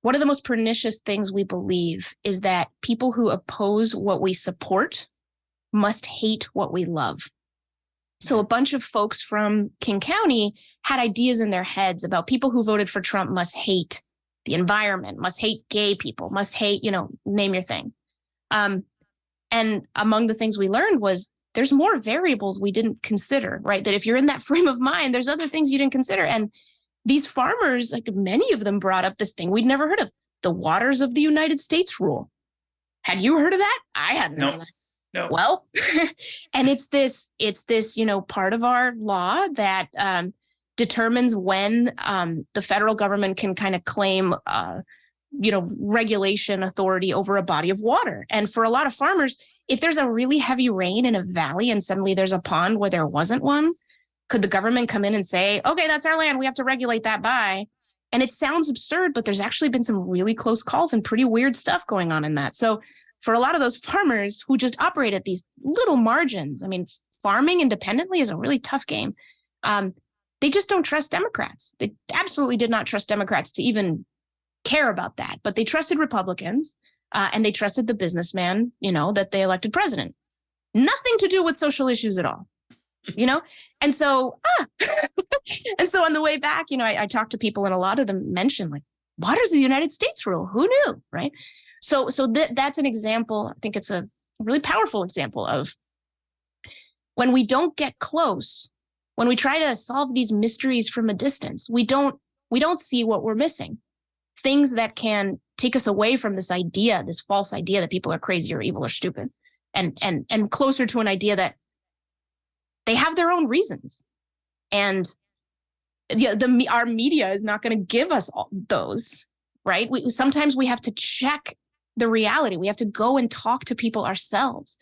one of the most pernicious things we believe is that people who oppose what we support must hate what we love. So a bunch of folks from King County had ideas in their heads about people who voted for Trump must hate the environment, must hate gay people, must hate, name your thing. And among the things we learned was there's more variables we didn't consider, right? That if you're in that frame of mind, there's other things you didn't consider. And these farmers, like many of them brought up this thing we'd never heard of, the waters of the United States rule. Had you heard of that? I hadn't heard of that. No. Well, and it's this, part of our law that determines when the federal government can kind of claim, regulation authority over a body of water. And for a lot of farmers, if there's a really heavy rain in a valley and suddenly there's a pond where there wasn't one, could the government come in and say, okay, that's our land, we have to regulate that by? And it sounds absurd, but there's actually been some really close calls and pretty weird stuff going on in that. So for a lot of those farmers who just operate at these little margins, I mean, farming independently is a really tough game. They just don't trust Democrats. They absolutely did not trust Democrats to even care about that, but they trusted Republicans and they trusted the businessman, that they elected president. Nothing to do with social issues at all, And so, and so on the way back, I talked to people and a lot of them mentioned like, waters of the United States rule. Who knew, right? So that's an example. I think it's a really powerful example of when we don't get close, when we try to solve these mysteries from a distance, we don't see what we're missing. Things that can take us away from this idea, this false idea that people are crazy or evil or stupid, and closer to an idea that they have their own reasons. And our media is not going to give us all those, right? Sometimes we have to check the reality. We have to go and talk to people ourselves.